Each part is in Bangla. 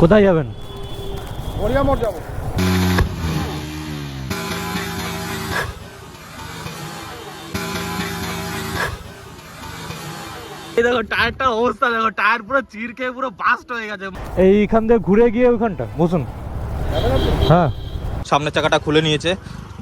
কোথায় যাবেন? মরিয়ামোড় যাবো। এই দেখো টায়ারটার অবস্থা দেখো, টায়ার পুরো চির খেয়ে পুরো বাস্ট হয়ে গেছে। এইখান দিয়ে ঘুরে গিয়ে ওইখানটা বসুন। হ্যাঁ, সামনের চাকাটা খুলে নিয়েছে,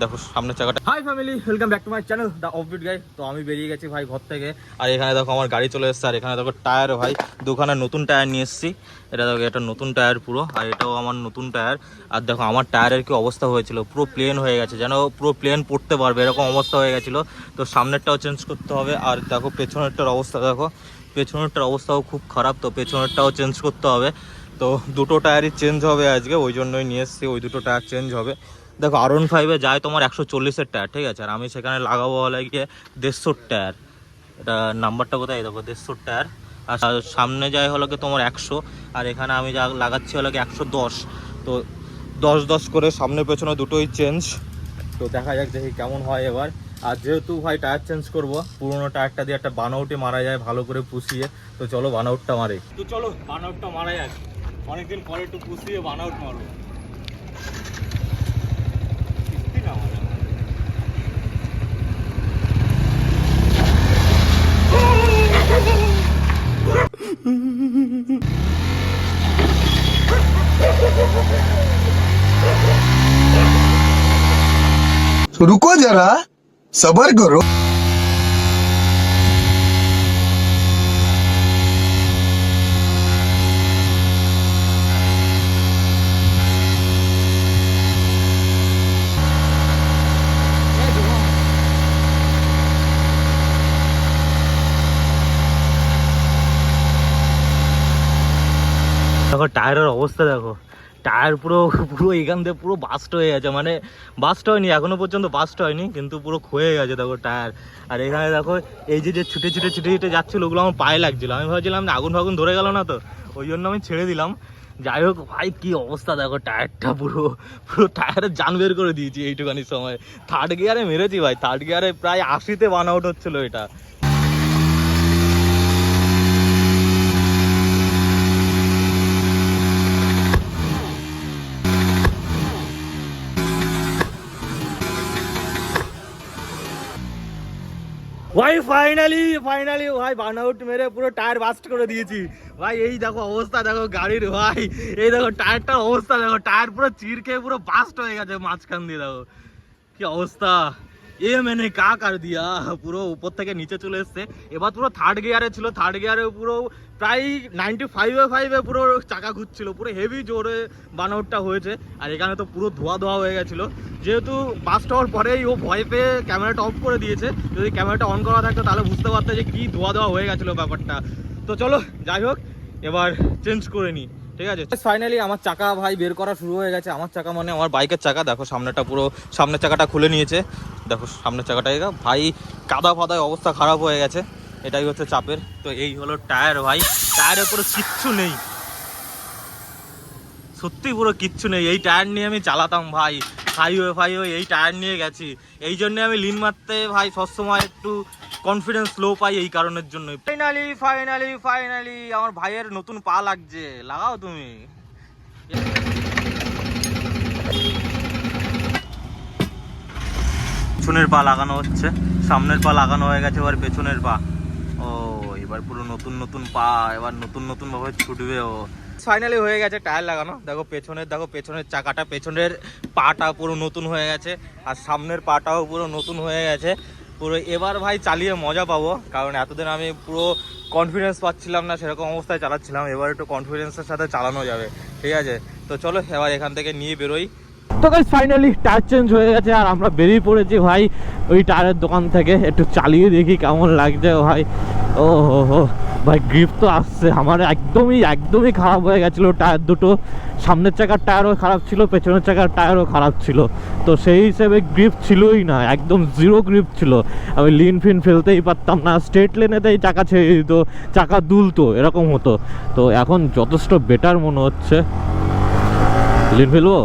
দেখো সামনের চাকাটা। Hi family, welcome back to my channel the offbeat guy. তো আমি বেরিয়ে গেছি ভাই ঘর থেকে, আর এখানে দেখো আমার গাড়ি চলে এসেছে, আর এখানে দেখো টায়ার ভাই দুখানা নতুন টায়ার নিয়ে এসেছি। এটা দেখো, এটা নতুন টায়ার পুরো, আর এটাও আমার নতুন টায়ার। আর দেখো আমার টায়ারের কি অবস্থা হয়েছিল, পুরো প্লেন হয়ে গেছে, যেন পুরো প্লেন পড়তে পারবে এরকম অবস্থা হয়ে গেছিলো। তো সামনেরটাও চেঞ্জ করতে হবে, আর দেখো পেছনেরটার অবস্থা দেখো, পেছনেরটার অবস্থাও খুব খারাপ, তো পেছনেরটাও চেঞ্জ করতে হবে। তো দুটো টায়ারই চেঞ্জ হবে আজকে, ওই জন্যই নিয়ে এসেছি, ওই দুটো টায়ার চেঞ্জ হবে। দেখো R15 যায় তোমার 140-এর টায়ার, ঠিক আছে, আর আমি সেখানে লাগাবো হলে গিয়ে 150-র টায়ার। এটা নাম্বারটা কোথায় দেখো, 150-র টায়ার। আর সামনে যায় হলো কি তোমার 100, আর এখানে আমি যা লাগাচ্ছি হলো কি 110। তো 10-10 করে সামনে পেছনে দুটোই চেঞ্জ। তো দেখা যাক দেখি কেমন হয় এবার। আর যেহেতু ভাই টায়ার চেঞ্জ করব, পুরোনো টায়ারটা দিয়ে একটা বানআউটে মারা যায় ভালো করে পুষিয়ে। তো চলো বানআউটটা মারি। তো চলো বানআউটটা মারা যাক, অনেকদিন পরে একটু পুষিয়ে বানআউট মারবো। रुको जरा सबर करो। দেখো টায়ারের অবস্থা দেখো, টায়ার পুরো পুরো এখান থেকে পুরো বাস্ট হয়ে গেছে, মানে বাস্ট হয়নি এখনো পর্যন্ত, বাস্ট হয়নি কিন্তু পুরো ক্ষয়ে গেছে দেখো টায়ার। আর এখানে দেখো এই যে ছুটে ছুটে ছুটে ছুটে যাচ্ছিলো, ওগুলো আমার পায়ে লাগছিল, আমি ভাবছিলাম আগুন ফাগুন ধরে গেল না, তো ওই জন্য আমি ছেড়ে দিলাম। যাই হোক ভাই কি অবস্থা দেখো, টায়ারটা পুরো পুরো টায়ারের জান বের করে দিয়েছি এইটুখানি সময়। থার্ড গিয়ারে মেরেছি ভাই, থার্ড গিয়ারে প্রায় 80-তে বানআউট হচ্ছিল এটা। ভাই ফাইনালি ভাই বার্নআউট মেরে পুরো টায়ার বাস্ট করে দিয়েছি ভাই। এই দেখো অবস্থা দেখো গাড়ির ভাই, এই দেখো টায়ারটার অবস্থা দেখো, টায়ার পুরো চির খেয়ে পুরো বাস্ট হয়ে গেছে মাঝখান দিয়ে, দেখো কি অবস্থা। এ মানে কা কার দিয়া, পুরো উপর থেকে নিচে চলে এসছে। এবার পুরো থার্ড গিয়ারে ছিল, থার্ড গিয়ারে পুরো প্রায় 95-এ পুরো চাকা ঘুরছিল, পুরো হেভি জোরে বানআউটটা হয়েছে। আর এখানে তো পুরো ধোয়া ধোয়া হয়ে গেছিলো, যেহেতু বাস্ট হওয়ার পরেই ও ভয় পেয়ে ক্যামেরাটা অফ করে দিয়েছে। যদি ক্যামেরাটা অন করা থাকতো তাহলে বুঝতে পারতো যে কি ধোয়া ধোয়া হয়ে গেছিলো ব্যাপারটা। তো চলো যাই হোক এবার চেঞ্জ করে নিই, ঠিক আছে। ফাইনালি আমার চাকা ভাই বের করা শুরু হয়ে গেছে, আমার চাকা মানে আমার বাইকের চাকা। দেখো সামনেটা পুরো, সামনের চাকাটা খুলে নিয়েছে, দেখো সামনের চাকাটা ভাই কাদা ফাদায় অবস্থা খারাপ হয়ে গেছে, এটাই হচ্ছে চাপের। তো এই হলো টায়ার ভাই, টায়ারের পুরো কিচ্ছু নেই, সত্যি পুরো কিচ্ছু নেই। এই টায়ার নিয়ে আমি চালাতাম ভাই, হাইওয়ে এই টায়ার নিয়ে গেছি। এই জন্য আমি লিন মারতে ভাই সবসময় একটু কনফিডেন্স লো পাই, এই কারণের জন্যই। ফাইনালি আমার ভাইয়ের নতুন পা লাগছে, লাগাও তুমি। পেছনের পা লাগানো হচ্ছে, সামনের পা লাগানো হয়ে গেছে, এবার পেছনের পা। ও এবার পুরো নতুন পা, এবার নতুন ভাবে ছুটবে ও। ফাইনালি হয়ে গেছে টায়ার লাগানো। দেখো পেছনের চাকাটা, পেছনের পাটা পুরো নতুন হয়ে গেছে, আর সামনের পাটাও পুরো নতুন হয়ে গেছে পুরো। এবার ভাই চালিয়ে মজা পাবো, কারণ এতদিন আমি পুরো কনফিডেন্স পাচ্ছিলাম না, সেরকম অবস্থায় চালাচ্ছিলাম। এবার একটু কনফিডেন্সের সাথে চালানো যাবে, ঠিক আছে। তো চলো এবার এখান থেকে নিয়ে বেরোই। তো গাইস ফাইনালি টায়ার চেঞ্জ হয়ে গেছে, আর আমরা বেরিয়ে পড়েছি ভাই ওই টায়ারের দোকান থেকে। একটু চালিয়ে দেখি কেমন লাগছে ভাই। ও হো ভাই গ্রিপ তো আসছে আমার, একদমই খারাপ হয়ে গেছিলো টায়ার দুটো। সামনের চাকার টায়ারও খারাপ ছিল, পেছনের চাকার টায়ারও খারাপ ছিল, তো সেই হিসেবে গ্রিপ ছিলই না, একদম জিরো গ্রিপ ছিল। আমি লিন ফিন ফেলতেই পারতাম না, স্ট্রেট লেনেতেই চাকা ছেড়ে দিত, চাকা দুলতো, এরকম হতো। তো এখন যথেষ্ট বেটার মনে হচ্ছে। লিন ফেলবো?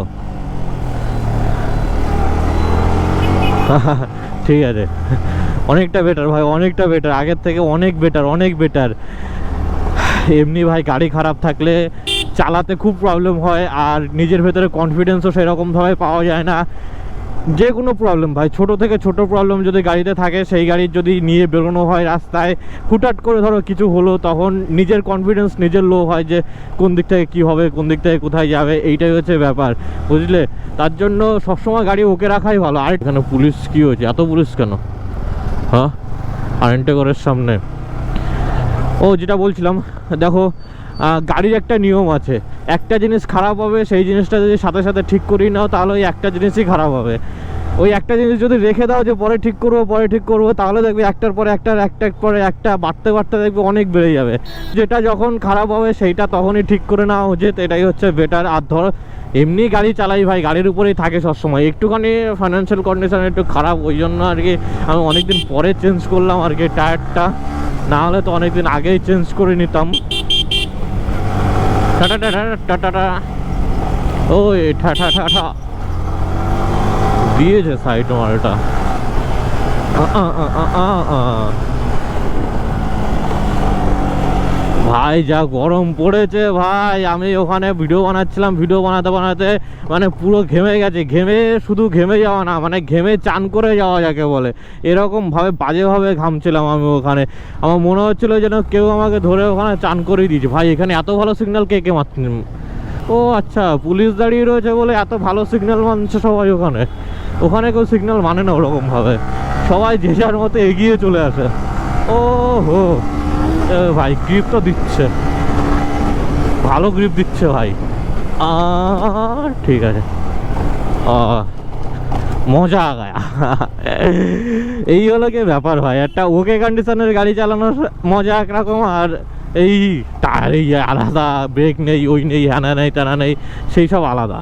ঠিক আছে, অনেকটা বেটার ভাই, অনেকটা বেটার, আগের থেকে অনেক বেটার। এমনি ভাই গাড়ি খারাপ থাকলে চালাতে খুব প্রবলেম হয়, আর নিজের ভেতরে কনফিডেন্সও সেরকমভাবে পাওয়া যায় না। যে কোনো প্রবলেম ভাই, ছোট থেকে ছোট প্রবলেম যদি গাড়িতে থাকে, সেই গাড়ির যদি নিয়ে বেরোনো হয় রাস্তায়, হুটহাট করে ধরো কিছু হলো, তখন নিজের কনফিডেন্স নিজের লো হয় যে কোন দিক থেকে কী হবে, কোন দিক থেকে কোথায় যাবে, এইটাই হচ্ছে ব্যাপার, বুঝলে? তার জন্য সবসময় গাড়ি ওকে রাখাই ভালো। আর এখানে পুলিশ কী হয়েছে, এত পুলিশ কেন? হ্যাঁ, আরেন্টেগরের সামনে। ও যেটা বলছিলাম, দেখো গাড়ির একটা নিয়ম আছে, একটা জিনিস খারাপ হবে, সেই জিনিসটা যদি সাথে সাথে ঠিক করিয়ে নাও, তাহলে ওই একটা জিনিসই খারাপ হবে। ওই একটা জিনিস যদি রেখে দাও যে পরে ঠিক করবো, তাহলে দেখবে একটার পরে একটা বাড়তে বাড়তে দেখবে অনেক বেড়ে যাবে। যেটা যখন খারাপ হবে সেইটা তখনই ঠিক করে নেওয়া উচিত, এটাই হচ্ছে বেটার। আর ধরো এমনি গাড়ি চালাই ভাই, গাড়ির উপরেই থাকে সবসময়। একটুখানি ফাইন্যান্সিয়াল কন্ডিশন একটু খারাপ, ওই জন্য আর কি আমি অনেকদিন পরে চেঞ্জ করলাম আর কি টায়ারটা, না হলে তো অনেকদিন আগেই চেঞ্জ করে নিতাম। ওই ঠা দিয়েছে সাইড মালটা। ভাই যা গরম পড়েছে ভাই, আমি ওখানে ভিডিও বানাচ্ছিলাম, ভিডিও বানাতে মানে পুরো ঘেমে গেছে। শুধু ঘেমে যাওয়া না, মানে ঘেমে চান করে যাওয়া যাকে বলে, এরকম ভাবে বাজেভাবে ঘামছিলাম আমি ওখানে। আমার মনে হচ্ছিল যেন কেউ আমাকে ধরে ওখানে চান করেই দিয়েছে। ভাই এখানে এত ভালো সিগন্যাল কে মারছেন? ও আচ্ছা, পুলিশ দাঁড়িয়ে রয়েছে বলে এত ভালো সিগন্যাল মানছে সবাই। ওখানে কেউ সিগন্যাল মানে না ওরকম ভাবে, সবাই যে যার মতো এগিয়ে চলে আসে। ও হো ভাই, গ্রিপ তো দিচ্ছে, ভালো গ্রিপ দিচ্ছে ভাই। ঠিক আছে, মজা আ গায়া। এই হলো কি ব্যাপার ভাই, একটা ওকে কন্ডিশনের গাড়ি চালানোর মজা একরকম, আর এই টায়ার এই আলাদা, ব্রেক নেই, ওই নেই, হ্যানা নেই, তেনা নেই, সেই সব আলাদা।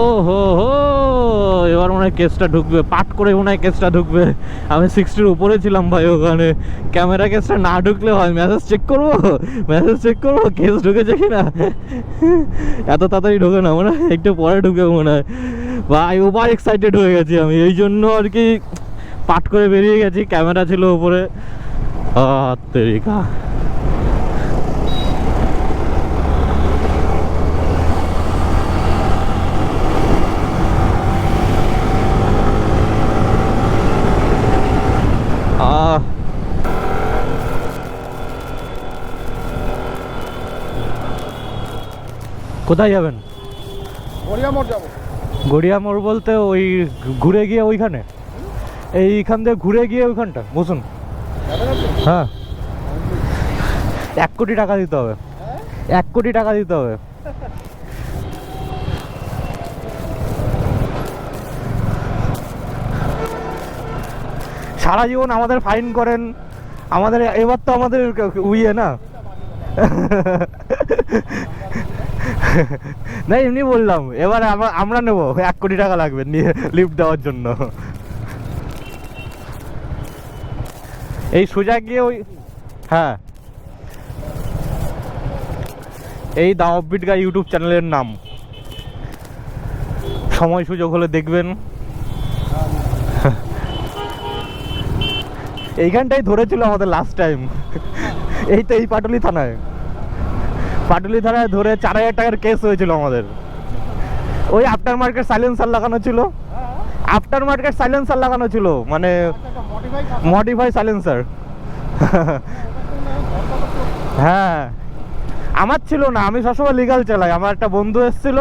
ও হো হো, এবার মনে হয় কেসটা ঢুকবে, পাট করে মনে হয় কেসটা ঢুকবে। আমি 60-র উপরে ছিলাম ভাই ওখানে, ক্যামেরা কেসটা না ঢুকলে হয় মেসেজ চেক করবো কেস ঢুকেছে কিনা। এত তাড়াতাড়ি ঢোকে না, মনে হয় একটু পরে ঢুকে মনে হয়। ভাই ওভার এক্সাইটেড হয়ে গেছি আমি, এই জন্য আর কি পাট করে বেরিয়ে গেছি, ক্যামেরা ছিল উপরে। তেরিকা কোথায় যাবেন? গড়িয়া মোড় যাবো। গড়িয়া মোড় বলতে ওই ঘুরে গিয়ে ওইখানে, এইখান থেকে ঘুরে গিয়ে ওইখানটা বসুন। হ্যাঁ, 1 কোটি টাকা দিতে হবে, 1 কোটি টাকা দিতে হবে। সারা জীবন আমাদের ফাইন করেন, আমাদের এবার তো আমাদের উইয়ে না। না এমনি বললাম, এবার আমরা নেবো, 1 কোটি টাকা লাগবে নিয়ে লিফট দেওয়ার জন্য। এই সোজা গিয়ে ওই, হ্যাঁ এই দা অফবিট গাই ইউটিউব চ্যানেলের নাম, সময় সুযোগ হলে দেখবেন। এইখানটাই ধরেছিল আমাদের লাস্ট টাইম, এই তো এই পাটুলি থানায় ধরে 4000 টাকার কেস হয়েছিল আমাদের। ওই আফটার মার্কেট সাইলেন্সার লাগানো ছিল, মানে মডিফাই সাইলেন্সার। হ্যাঁ আমার ছিল না, আমি সবসময় লিগাল চালাই। আমার একটা বন্ধু এসেছিল,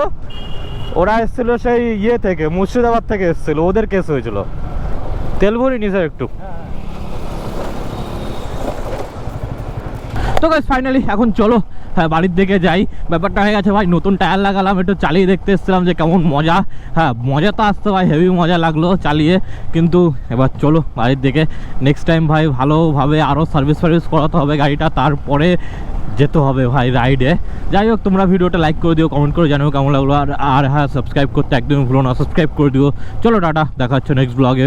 ওরা এসেছিল সেই ইয়ে থেকে, মুর্শিদাবাদ থেকে এসেছিল, ওদের কেস হয়েছিল। তেল ভরিনি স্যার একটু। তো গাইস ফাইনালি এখন চলো হ্যাঁ বাড়ির দিকে যাই। ব্যাপারটা হয়ে গেছে ভাই, নতুন টায়ার লাগালাম, একটু চালিয়ে দেখতে এসেছিলাম যে কেমন মজা। হ্যাঁ মজা তো আসতো ভাই, হেভি মজা লাগলো চালিয়ে। কিন্তু এবার চলো বাড়ির দিকে, নেক্সট টাইম ভাই ভালোভাবে আরও সার্ভিস করাতে হবে গাড়িটা, তারপরে যেতে হবে ভাই রাইডে। যাই হোক, তোমরা ভিডিওটা লাইক করে দিও, কমেন্ট করে জানিও কেমন লাগলো। আর হ্যাঁ সাবস্ক্রাইব করতে একদমই ভুলো না, সাবস্ক্রাইব করে দিও। চলো টাটা, দেখা হচ্ছে নেক্সট ব্লগে।